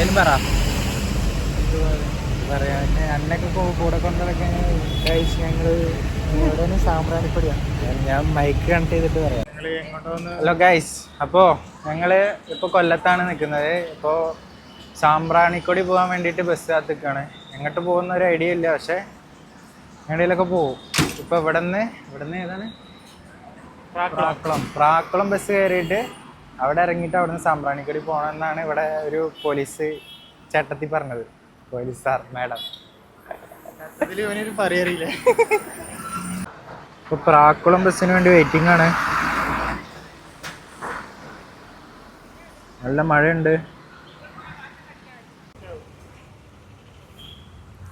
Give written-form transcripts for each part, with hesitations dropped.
എന്തെങ്കിലും പറ പറയാ. അന്നൊക്കെ കൂടെ കൊണ്ടുനടക്കാൻ ഞങ്ങള് എവിടെയാണ് സാമ്പ്രാണിക്കൊടിയാണ്. ഞാൻ മൈക്ക് കണക്ട് ചെയ്തിട്ട് പറയാം. ഹലോ ഗൈസ്, അപ്പോൾ ഞങ്ങൾ ഇപ്പോൾ കൊല്ലത്താണ് നിൽക്കുന്നത്. ഇപ്പോൾ സാമ്പ്രാണിക്കൊടി പോകാൻ വേണ്ടിയിട്ട് ബസ് കാത്തിക്കാണ്. എങ്ങോട്ട് പോകുന്ന ഒരു ഐഡിയ ഇല്ല, പക്ഷേ എവിടെയെങ്കിലൊക്കെ പോകും. ഇപ്പോൾ ഇവിടുന്ന് ഏതാണ് പ്രാക്കുളം ബസ് കയറിയിട്ട് അവിടെ ഇറങ്ങിയിട്ട് അവിടുന്ന് സാമ്പ്രാണിക്കൊടി പോകണമെന്നാണ് ഇവിടെ ഒരു പോലീസ് ചേട്ടത്തി പറഞ്ഞത്. പോലീസ് സാർ മാഡം പറയാറില്ല. ഇപ്പോൾ പ്രാക്കുളം ബസ്സിന് വേണ്ടി വെയിറ്റിംഗ് ആണ്. നല്ല മഴയുണ്ട്.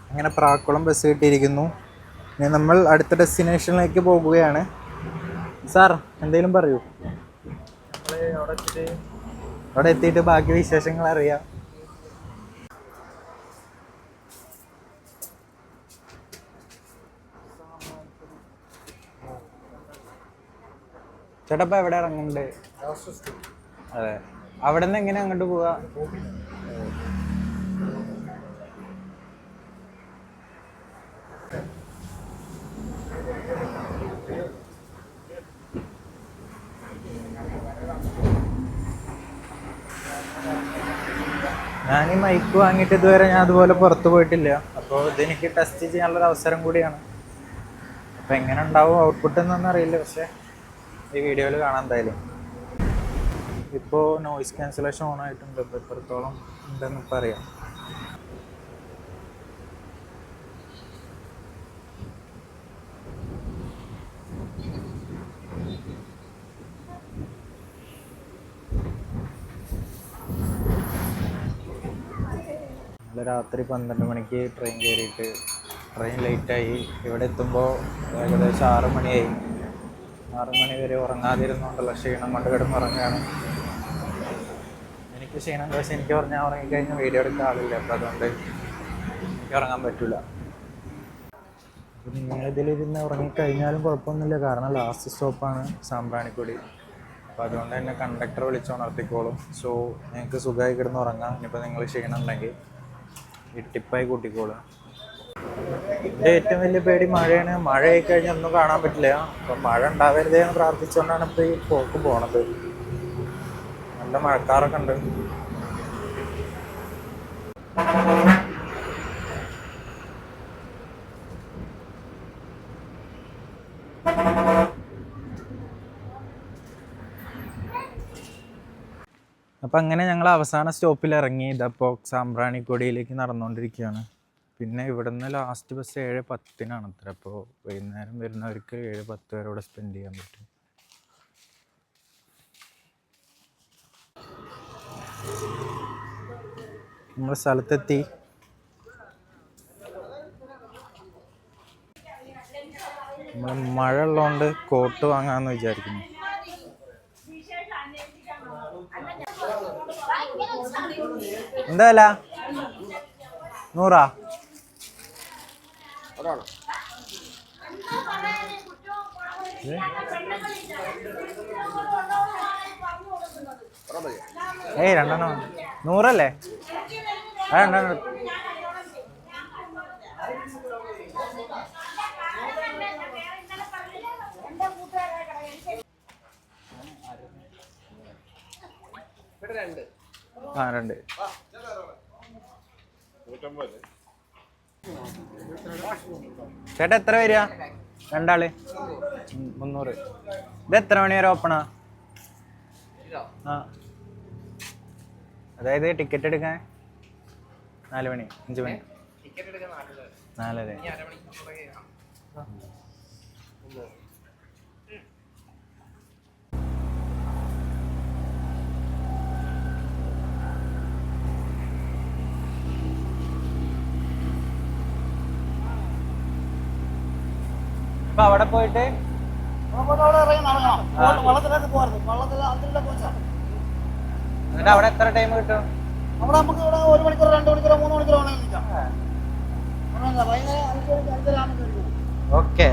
അങ്ങനെ പ്രാക്കുളം ബസ് കിട്ടിയിരിക്കുന്നു. ഇനി നമ്മൾ അടുത്ത ഡെസ്റ്റിനേഷനിലേക്ക് പോകുകയാണ്. സാർ എന്തെങ്കിലും പറയൂ. അവിടെ എത്തിയിട്ട് ബാക്കി വിശേഷങ്ങൾ അറിയാം. ചേട്ടപ്പ എവിടെ ഇറങ്ങുന്നുണ്ട്? അതെ, അവിടെ നിന്ന് എങ്ങനെ അങ്ങോട്ട് പോവാ? ഞാൻ ഈ മൈക്ക് വാങ്ങിയിട്ട് ഇതുവരെ ഞാൻ അതുപോലെ പുറത്ത് പോയിട്ടില്ല. അപ്പോൾ ഇതെനിക്ക് ടെസ്റ്റ് ചെയ്യാനുള്ളൊരു അവസരം കൂടിയാണ്. അപ്പോൾ എങ്ങനെ ഉണ്ടാവും ഔട്ട്പുട്ട് എന്നൊന്നും അറിയില്ല, പക്ഷേ ഈ വീഡിയോയിൽ കാണാൻ എന്തായാലും. ഇപ്പോൾ നോയിസ് ക്യാൻസലേഷൻ ഓൺ ആയിട്ടുണ്ട്. ഇപ്പോൾ എത്രത്തോളം ഉണ്ടെന്ന് ഇപ്പം അറിയാം. രാത്രി 12 മണിക്ക് ട്രെയിൻ കയറിയിട്ട് ട്രെയിൻ ലേറ്റായി. ഇവിടെ എത്തുമ്പോൾ ഏകദേശം 6 മണിയായി. 6 മണി വരെ ഉറങ്ങാതിരുന്നുകൊണ്ടുള്ള ക്ഷീണം കൊണ്ട് കിടന്നുറങ്ങുകയാണ്. എനിക്ക് ക്ഷീണം, പക്ഷേ എനിക്ക് പറഞ്ഞാൽ ഉറങ്ങിക്കഴിഞ്ഞാൽ വീഡിയോ എടുക്കാൻ ആളില്ല. അപ്പോൾ അതുകൊണ്ട് എനിക്ക് ഉറങ്ങാൻ പറ്റില്ല. നിങ്ങളിതിലിരുന്ന് ഉറങ്ങിക്കഴിഞ്ഞാലും കുഴപ്പമൊന്നുമില്ല, കാരണം ലാസ്റ്റ് സ്റ്റോപ്പാണ് സാമ്പ്രാണിക്കൊടി. അപ്പോൾ അതുകൊണ്ട് തന്നെ കണ്ടക്ടർ വിളിച്ചുണർത്തിക്കോളും. സോ നിങ്ങൾക്ക് സുഖമായി കിടന്ന് ഉറങ്ങാം. ഇനിയിപ്പോൾ നിങ്ങൾ ക്ഷീണം ഉണ്ടെങ്കിൽ ഈ ടിപ്പായി കൂട്ടിക്കോളും. എൻ്റെ ഏറ്റവും വലിയ പേടി മഴയാണ്. മഴ ആയിക്കഴിഞ്ഞാൽ ഒന്നും കാണാൻ പറ്റില്ല. അപ്പം മഴ ഉണ്ടാവരുതേ എന്ന് പ്രാർത്ഥിച്ചുകൊണ്ടാണ് ഇപ്പോൾ ഈ പോക്ക് പോണത്. നല്ല മഴക്കാറൊക്കെ ഉണ്ട്. അപ്പം അങ്ങനെ ഞങ്ങൾ അവസാന സ്റ്റോപ്പിൽ ഇറങ്ങി. ഇതപ്പോൾ സാമ്പ്രാണിക്കൊടിയിലേക്ക് നടന്നുകൊണ്ടിരിക്കുകയാണ്. പിന്നെ ഇവിടുന്ന് ലാസ്റ്റ് ബസ് 7:10 അത്ര. അപ്പോൾ വൈകുന്നേരം വരുന്നവർക്ക് 7:10 വരെ ഇവിടെ സ്പെൻഡ് ചെയ്യാൻ പറ്റും. നമ്മൾ സ്ഥലത്തെത്തി. നമ്മൾ മഴ ഉള്ളതുകൊണ്ട് കോട്ട് വാങ്ങാമെന്ന് വിചാരിക്കുന്നു. എന്താ വില? 100? ഏയ് 2 100 ആ 2 ചേട്ടാ എത്ര വരിക? 2 ആള് 300. ഇത് എത്ര മണി വരെ ഓപ്പണാ? ആ, അതായത് ടിക്കറ്റ് എടുക്കാൻ 4 മണി 5 മണി 4. അപ്പൊ അവിടെ പോയിട്ട് എന്നിട്ട് അവിടെ എത്ര ടൈം കിട്ടും? അവിടെ നമുക്ക് ഇവിടെ 1 മണിക്കൂർ 2 മണിക്കൂർ 3 മണിക്കൂർ വേണമെങ്കിൽ ഓക്കെ.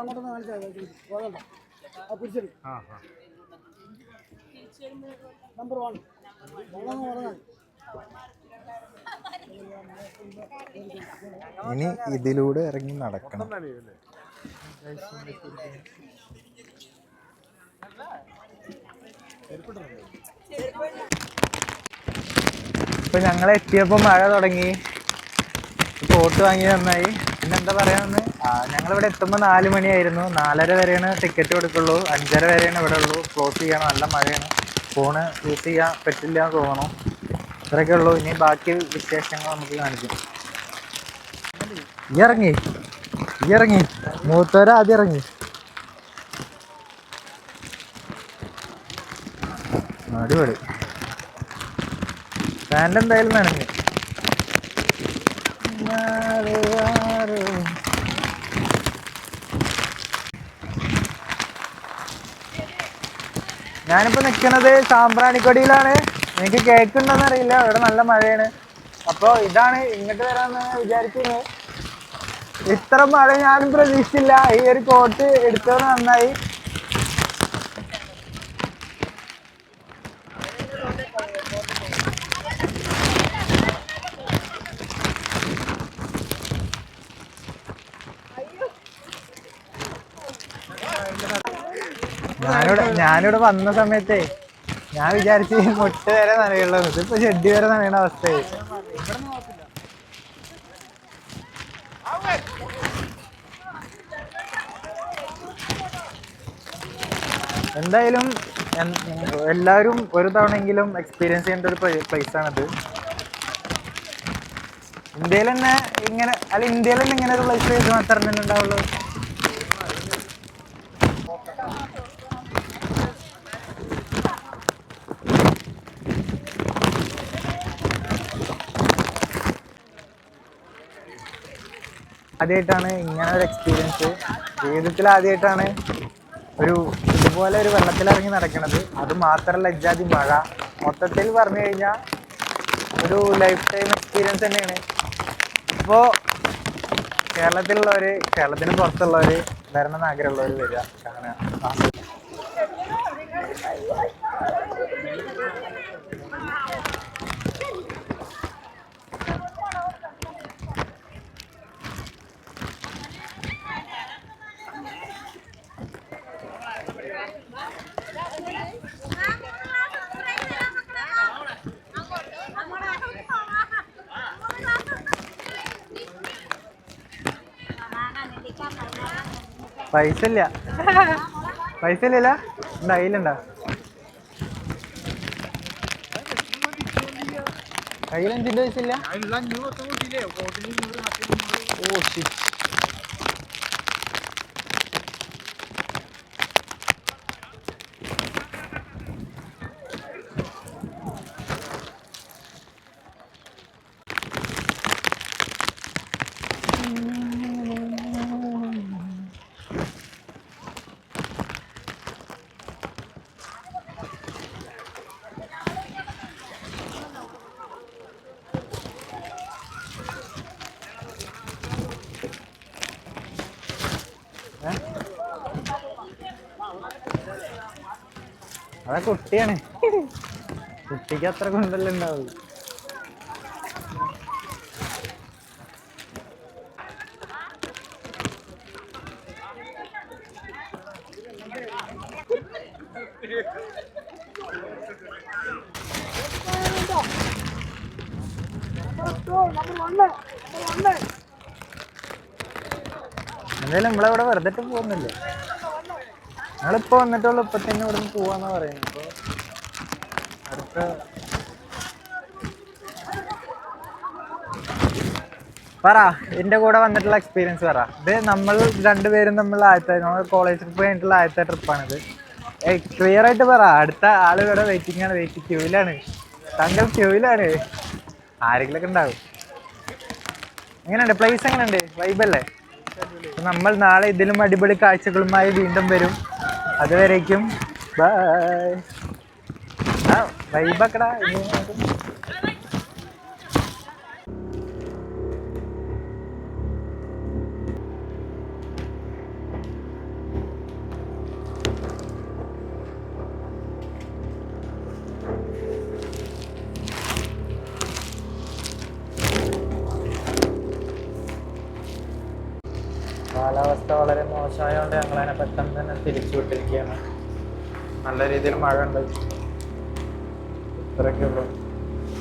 അങ്ങോട്ടൊന്ന് കാണിച്ചാൽ നമ്പർ 1 പറഞ്ഞാൽ ഇനി ഇതിലൂടെ ഇറങ്ങി നടക്കണം. ഇപ്പൊ ഞങ്ങൾ എത്തിയപ്പോ മഴ തുടങ്ങി. കോട്ട് വാങ്ങി നന്നായി. പിന്നെ എന്താ പറയാന്ന്, ഞങ്ങളിവിടെ എത്തുമ്പോൾ 4 മണിയായിരുന്നു. 4:30 വരെയാണ് ടിക്കറ്റ് കൊടുക്കുള്ളൂ. 5:30 വരെയാണ് ഇവിടെ ഉള്ളൂ. ക്ലോസ് ചെയ്യണം. നല്ല മഴയാണ്. ഫോണ് യൂസ് ചെയ്യാൻ പറ്റില്ല എന്ന് തോന്നണു. ഇത്രയൊക്കെ ഉള്ളൂ. ഇനി ബാക്കി വിശേഷങ്ങൾ നമുക്ക് കാണിക്കും. ഇറങ്ങി മൂത്തോര ആദ്യം ഇറങ്ങി. അടിപൊളി. പാൻ്റ് എന്തായാലും നനഞ്ഞു. ഞാനിപ്പോ നിൽക്കുന്നത് സാമ്പ്രാണിക്കൊടിയിലാണ്. എനിക്ക് കേൾക്കുന്നുണ്ടോന്ന് അറിയില്ല. ഇവിടെ നല്ല മഴയാണ്. അപ്പോൾ ഇതാണ് ഇങ്ങോട്ട് വരാമെന്ന് വിചാരിച്ചിരുന്നു. ഇത്ര മഴ ഞാനും പ്രതീക്ഷിച്ചില്ല. ഈ ഒരു കോട്ട് എടുത്തത് നന്നായി. ഞാനിവിടെ വന്ന സമയത്തേ ഞാൻ വിചാരിച്ച് മുട്ട വരെ നനയുള്ളത്. ഇതിപ്പോ ചെടി വരെ നനയണ അവസ്ഥയായി. എന്തായാലും എല്ലാവരും ഒരു തവണയെങ്കിലും എക്സ്പീരിയൻസ് ചെയ്യേണ്ട ഒരു പ്ലേസാണിത്. ഇന്ത്യയിൽ തന്നെ ഇങ്ങനെ ഇങ്ങനെ ഒരു പ്ലേസ് മാത്രമേ തന്നെ ഉണ്ടാവുള്ളൂ. ആദ്യമായിട്ടാണ് ഇങ്ങനെ ഒരു എക്സ്പീരിയൻസ്. ജീവിതത്തിൽ ആദ്യമായിട്ടാണ് ഇതുപോലെ ഒരു വെള്ളത്തിലിറങ്ങി നടക്കുന്നത്. അത് മാത്രമല്ല ഇജാതി മഴ. മൊത്തത്തിൽ പറഞ്ഞു കഴിഞ്ഞാൽ ഒരു ലൈഫ് ടൈം എക്സ്പീരിയൻസ് തന്നെയാണ്. അപ്പോൾ കേരളത്തിന് പുറത്തുള്ളവർ വരണമെന്ന് ആഗ്രഹമുള്ളവർ വരിക, കാണുക. പൈസ ഇല്ല. ഇല്ലല്ലോ. ഉണ്ടോ? കയ്യിലുണ്ടോ? കയ്യിൽ 5 പൈസ ഇല്ല. ഓ ശരി. അതാ കുട്ടിയാണ്. കുട്ടിക്ക് അത്ര കൊണ്ടല്ലേ ഉണ്ടാവുള്ളൂ. എന്തായാലും നമ്മളിവിടെ വെറുതെ പോകുന്നില്ലേ, ഞങ്ങളിപ്പോ വന്നിട്ടുള്ളൂ, ഇപ്പൊ തന്നെ ഇവിടെ നിന്ന് പോവാന്നാ പറയുന്നത്. ഇപ്പൊ അടുത്ത പറ, എന്റെ കൂടെ വന്നിട്ടുള്ള എക്സ്പീരിയൻസ് പറ. ഇത് നമ്മൾ രണ്ടുപേരും നമ്മൾ നമ്മൾ കോളേജ് ട്രിപ്പ് കഴിഞ്ഞിട്ടുള്ള ആദ്യത്തെ ട്രിപ്പാണിത്. ക്ലിയർ ആയിട്ട് പറ. അടുത്ത ആള് ഇവിടെ വെയിറ്റിംഗ് ആണ്, ക്യൂവിലാണ്, താങ്കൾ ക്യൂവിലാണ്, ആരെങ്കിലും ഒക്കെ ഉണ്ടാവും. എങ്ങനെയുണ്ട് പ്ലേസ്? എങ്ങനെയുണ്ട്? വൈബല്ലേ? നമ്മൾ നാളെ ഇതിലും അടിപൊളി കാഴ്ചകളുമായി വീണ്ടും വരും. അതുവരേക്കും ബൈ. ആ വൈബക്കടാ. കാലാവസ്ഥ വളരെ മോശമായതുകൊണ്ട് ഞങ്ങളതിനെ പെട്ടെന്ന് തന്നെ തിരിച്ചു വിട്ടിരിക്കുകയാണ്. നല്ല രീതിയിൽ മഴ ഉണ്ട്, ഇത്രയൊക്കെ ഉള്ളൂ.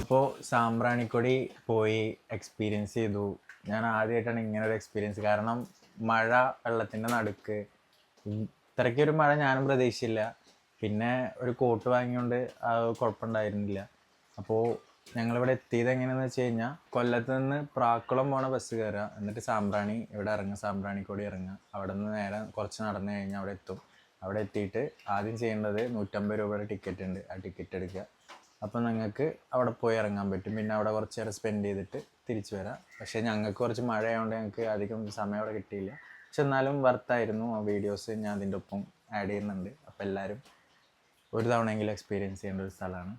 അപ്പോൾ സാമ്പ്രാണിക്കൊടി പോയി എക്സ്പീരിയൻസ് ചെയ്തു. ഞാൻ ആദ്യമായിട്ടാണ് ഇങ്ങനെ ഒരു എക്സ്പീരിയൻസ്. കാരണം മഴ, വെള്ളത്തിൻ്റെ നടുക്ക്, ഇത്രയ്ക്കൊരു മഴ ഞാനും പ്രതീക്ഷിച്ചില്ല. പിന്നെ ഒരു കോട്ട് വാങ്ങിയോണ്ട് കുഴപ്പമുണ്ടായിരുന്നില്ല. അപ്പോൾ ഞങ്ങളിവിടെ എത്തിയത് എങ്ങനെയാണെന്ന് വെച്ച് കഴിഞ്ഞാൽ, കൊല്ലത്ത് നിന്ന് പ്രാക്കുളം പോണ ബസ് കയറുക, എന്നിട്ട് സാമ്പ്രാണി ഇവിടെ ഇറങ്ങുക, സാമ്പ്രാണിക്കൊടി ഇറങ്ങുക. അവിടെ നിന്ന് നേരെ കുറച്ച് നടന്നു കഴിഞ്ഞാൽ അവിടെ എത്തും. അവിടെ എത്തിയിട്ട് ആദ്യം ചെയ്യേണ്ടത് 150 രൂപയുടെ ടിക്കറ്റ് ഉണ്ട്, ആ ടിക്കറ്റ് എടുക്കുക. അപ്പോൾ നിങ്ങൾക്ക് അവിടെ പോയി ഇറങ്ങാൻ പറ്റും. പിന്നെ അവിടെ കുറച്ച് നേരം സ്പെൻഡ് ചെയ്തിട്ട് തിരിച്ചു വരാം. പക്ഷേ ഞങ്ങൾക്ക് കുറച്ച് മഴയായതുകൊണ്ട് ഞങ്ങൾക്ക് അധികം സമയം അവിടെ കിട്ടിയില്ല. പക്ഷെ എന്നാലും വർത്തായിരുന്നു. ആ വീഡിയോസ് ഞാൻ അതിൻ്റെ ഒപ്പം ആഡ് ചെയ്യുന്നുണ്ട്. അപ്പോൾ എല്ലാവരും ഒരു തവണയെങ്കിലും എക്സ്പീരിയൻസ് ചെയ്യേണ്ട ഒരു സ്ഥലമാണ്.